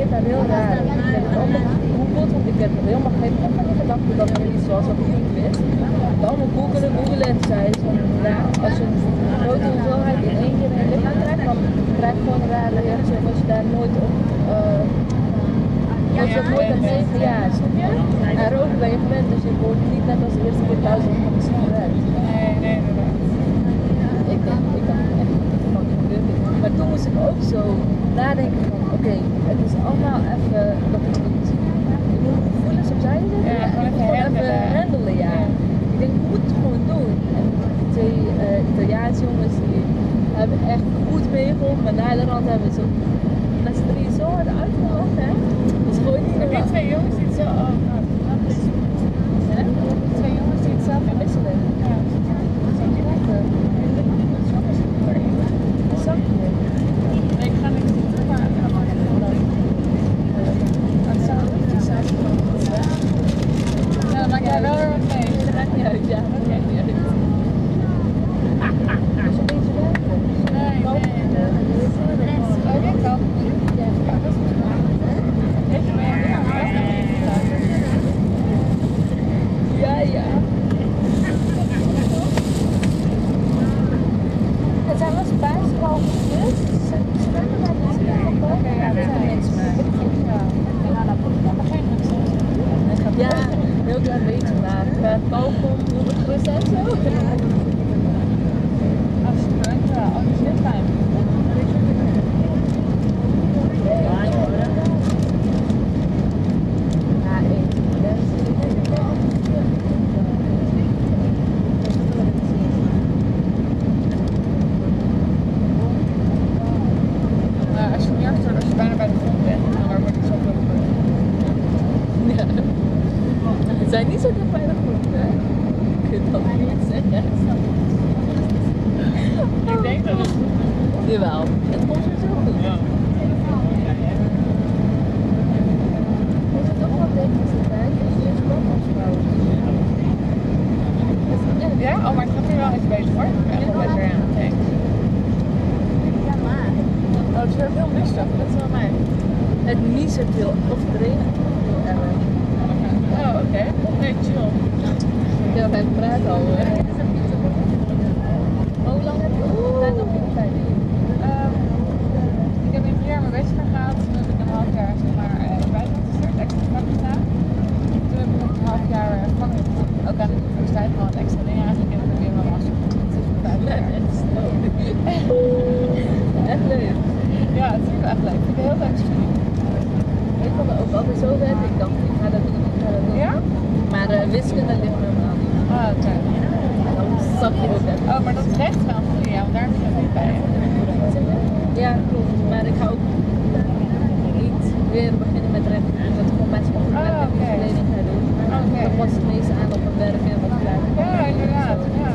reageert daar heel raar. Ik heb het allemaal gegoogeld, want ik heb helemaal geen gedachte dat er iets was wat ik niet wist. Ik heb allemaal googelen en zei ze van, ja, als je een grote hoeveelheid in één keer in je lichaam krijgt, dan krijg je gewoon een rare reactie als je daar nooit op... als je dat nooit hebt meegejaagd, snap je? En roken ben je gewend, dus je wordt niet net als de eerste keer thuis van een sigaret. Nee, inderdaad. Ik dacht echt, wat gebeurt dit? Maar toen moest ik ook zo nadenken van, oké, het is allemaal even dat ik moet gevoelens opzij zetten. Ja, gewoon even handelen, ja. Ik denk, ik moet het gewoon doen. En die twee Italiaanse jongens, die hebben echt goed meegeholpen, maar Nederland hebben ze met z'n drieën zo hard uitgelachen, hè. Dat is gewoon niet normaal. Die twee jongens die het zo... Die twee jongens die het zelf wisselen. Ja. Nee, ik ga niks doen, maar... Ja, dan maak jij wel weer wat mee. Dat maakt niet uit, ja. Dat maakt niet uit. Is een beetje werken? Nee. Oh, dit kan. Ja. Het zijn wel spijskalkjes. Ze hebben maar niet zo. Oké, ja, dat zijn niks meer. Ja, een heel klein beetje, maar qua kalkom 100% zo. Absoluut, ja. Oh, die is heel fijn. Als je niet achter, als je bijna bij de grond bent, dan wordt het zo veel gebeurd. Ja. Het zijn niet zo dicht bij de grond, hè? Ik kan dat niet zeggen. Ik denk dat het goed is. Jawel, het komt zo goed. Ja. Is het toch wel technische tijd? Dus je is ook afgebouwd. Ja? Oh, maar het gaat nu wel iets beter hoor. Ik ben echt wel best weer aan het denken. Oh, het is wel veel mistig, dat is wel mij. Het niezen veel, of het regent heel erg. Oh, oké. Nee, chill. Ja, wij praten al. Hoe lang heb je gedaan op je tijd? Ik heb in 3 jaar mijn bachelor gehaald. Toen heb ik een half jaar zeg maar buitenland gestuurd, extra vak gedaan. Toen heb ik nog een half jaar vak ook aan de universiteit gehad, extra dingen eigenlijk. En dan heb ik weer mijn master. Het is voor 5 jaar. Echt leuk. Ja, het is echt leuk. Ik vind het heel leuk studie. Ik vond het ook altijd zo vet. Ik dacht, ik ga dat doen. Ja? Maar wiskunde ligt me helemaal niet. Ah, oké. En dan zak je ook echt. Oh, maar dat is recht wel een goede, ja, want daar heb je nog niet bij. Ja, klopt. Maar ik ga ook niet weer beginnen met recht. Omdat ik gewoon best wel goed werk in de verlening ga doen. Dan past het meeste aan op mijn werk en wat kleiner. Ja, inderdaad. Ja.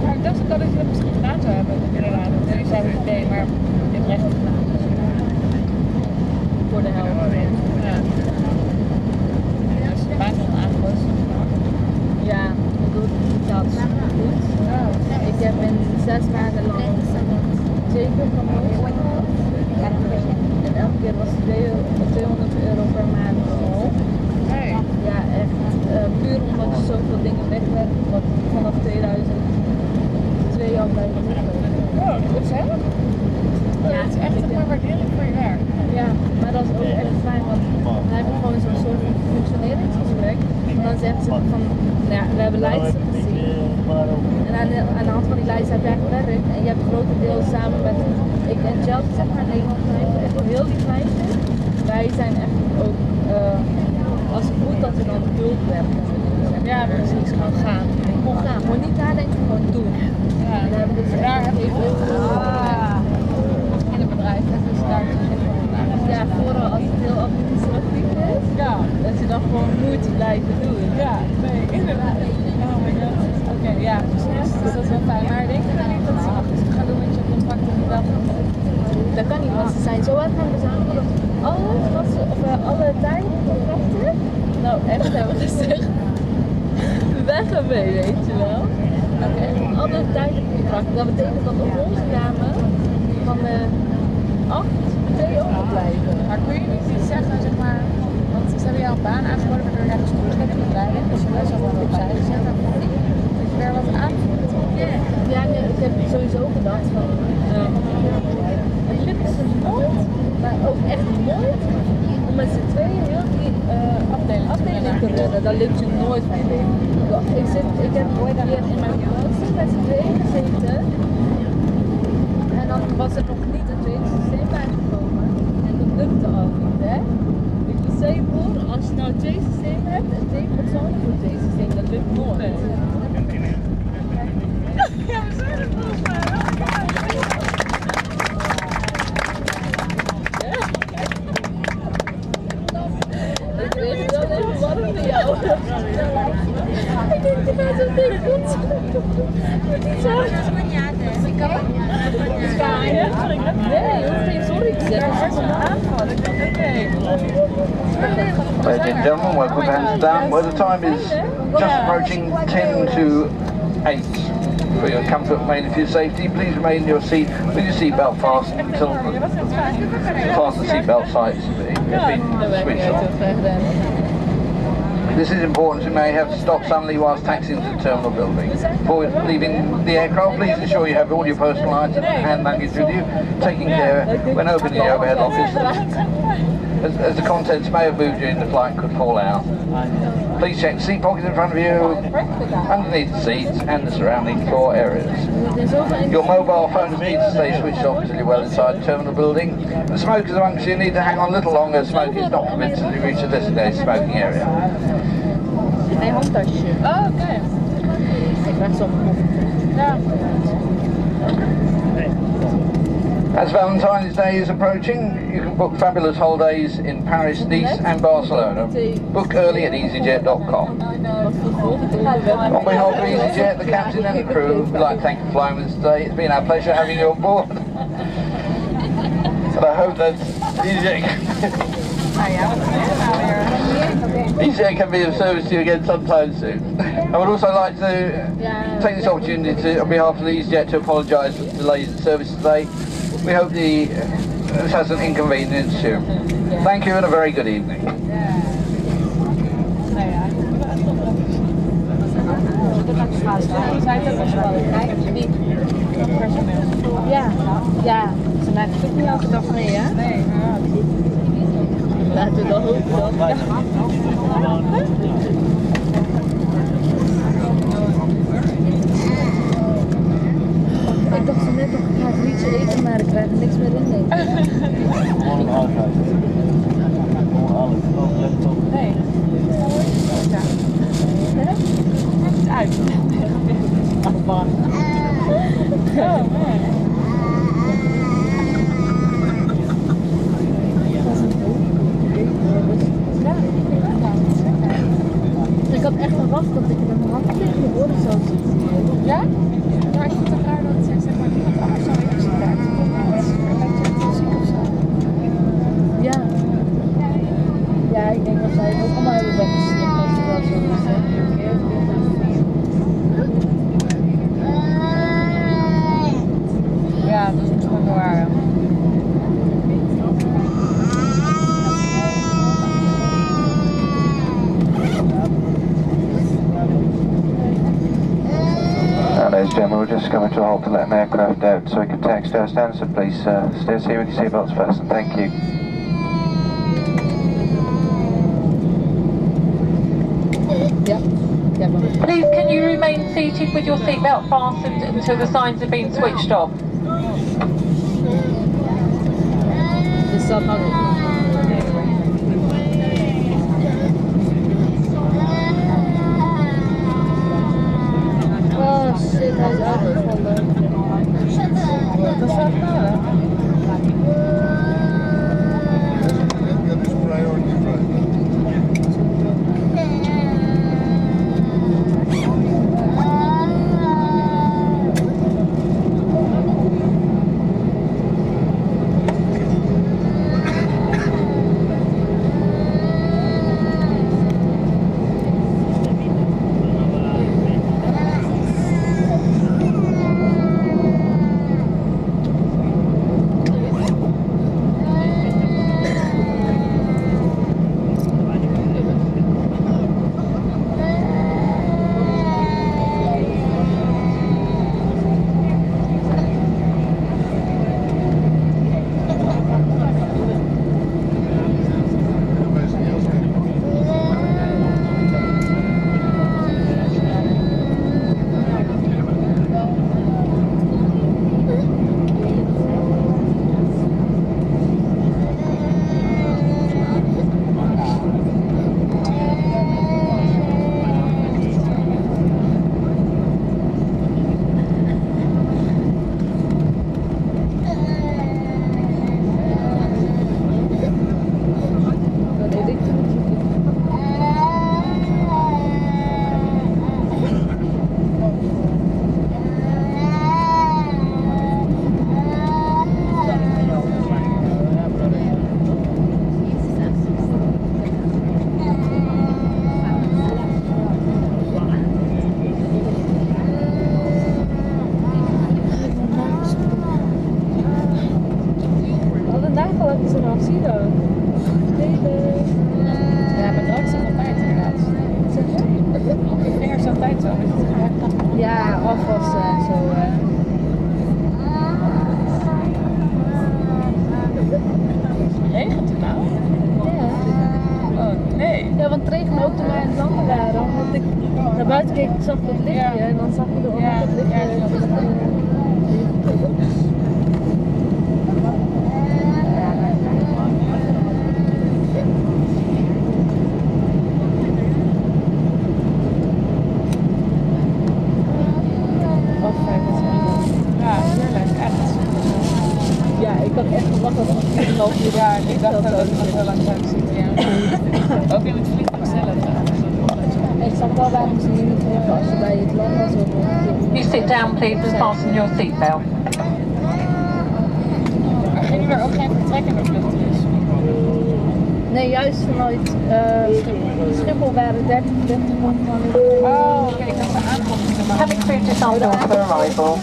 Maar ik dacht ook al dat je dat misschien gedaan zou hebben, inderdaad. Nu zijn we idee, maar je hebt recht gedaan. Dus, voor de helft. ja. Dus bijna al aangepast. Ja, ik doe het betaald goed. Ik heb in 6 maanden lang 7 promoties gehad. En elke keer was het 200 euro per maand omhoog. Hey. Ja, echt. Puur omdat je zoveel dingen wegwerkt, wat vanaf 2002 al blijft liggen. Oh, goed hè? Ja, het is echt een maar waardering voor je werk. Ja, maar dat is ook echt fijn, want dan heb je gewoon zo'n soort van functioneringsgesprek. En dan zeggen ze van, nou ja, we hebben lijsten gezien. En aan de hand van die lijst heb jij gewerkt en je hebt grotendeels samen met ik en Chelsea, zeg maar, Nederland, echt heel die meisjes. Wij zijn echt ook, als het moet dat we dan geduld werken. Ja, precies, gewoon gaan. Gewoon gaan, gewoon niet nadenken, gewoon doen. Ja, en daar hebben we dus daar heb je heel veel in het bedrijf, dus daar is het ja, vooral als het heel administratief is. Ja. Dat je dan gewoon moet blijven doen. Ja, nee, inderdaad. Oh my god. Oké, ja, precies. Dus dat is wel fijn. Maar denk je dan niet dat ze achter gaan doen met je contract en wel gaan doen? Dat kan niet, want ze zijn zo hard gaan verzamelen. Alle tijdcontracten, nou echt hebben we gezegd, weg ermee, weet je wel. Oké, alle tijdcontracten, dat betekent dat op onze kamer van de 8 2 overblijven. Maar kun maar ook echt nooit om met z'n tweeën heel die afdeling te redden. Dat lukt je nooit mijn leven. Ik heb hier in mijn grootste met z'n tweeën gezeten en dan was er nog niet een tweede systeem bijgekomen en dat lukte al niet, hè. Stel je voor, als je nou twee systemen hebt en twee personen voor twee systemen, dat lukt nooit. Ja, we zijn er volgens mij. Ik weet wel even warm voor jou. Ik denk, die gaat zo dik goed. Moet niet zo. Nee, je hoeft geen sorry te zeggen. Dat is een aanval. Ik dacht, oké. Ladies and gentlemen, welcome to Amsterdam, where the time is just approaching 10 to 8. For your comfort, mainly for your safety, please remain in your seat with your seatbelt fastened until fasten seatbelt sights have been switched on. This is important. You may have to stop suddenly whilst taxiing to the terminal building. Before leaving the aircraft, please ensure you have all your personal items and hand luggage with you, taking care when opening the overhead lockers, as the contents may have moved during the flight and could fall out. Please check the seat pockets in front of you, underneath the seats and the surrounding floor areas. Your mobile phones need to stay switched off until you're well inside the terminal building. The smokers amongst you need to hang on a little longer. Smoking is not permitted until you reach the designated smoking area. Mijn handtasje. Oh, oké. Ik ben zo'n Ja. As Valentine's Day is approaching, you can book fabulous holidays in Paris, Nice and Barcelona. Book early at easyJet.com. On behalf of EasyJet, the captain and the crew, we'd like to thank you for flying with us today. It's been our pleasure having you on board. And I hope that EasyJet can be of service to you again sometime soon. I would also like to take this opportunity to, on behalf of EasyJet, to apologise for the delays in service today. We hope this hasn't inconvenienced you. Thank you and a very good evening. Ja, ze maken het ook niet elke dag mee, hè? Nee, laten we dat hopen dan. Ik dacht zo net nog, ik ga het liedje eten, maar ik krijg er niks meer in. Nee. Ja. Het is uit. Oh man. Ik had echt verwacht dat ik een hand tegen je oren zou zitten. Ja? Maar ik vind het raar dat het zeg maar niemand anders zou even zitten. Ja. Ja, ik denk dat zij het ook allemaal hebben weggeslikt als je dat zo is. Ja, dat is misschien wel waar. Ladies and gentlemen, we're just coming to a halt to let an aircraft out so we can taxi our stand, so please stay here with your seatbelts fastened. Thank you. Please, can you remain seated with your seatbelt fastened until the signs have been switched off? Dus dat had ik. Oh shit, hij is uitgevallen. Dat is wel knallen. vanaf, zie je dat? Ja, maar dat is nog tijd inderdaad. Zeg je? Op je vingers aan tijd zo. Ja, afwassen en zo. Regent het nou? Ja. Oh nee. Ja, want het regende ook toen wij aan het landen waren. Omdat ik naar buiten keek, ik zag dat lichtje en dan zag ik erop dat lichtje. Ja, heerlijk, echt. Ja, ik had echt verwacht dat het nog 4,5 uur. Ja, ik dacht dat het nog wel lang zou zitten, ja. Ook in het vliegtuig zelf. Ik zag wel waarom ze hier niet hebben als je bij het land was. You sit down please and fasten your seatbelt. Maar gingen er ook geen vertrekkende vluchten dus? Nee, juist vanuit Schiphol waren 30 man. Oh, oké, ik had ze aankomsten. Having food is on board for arrival.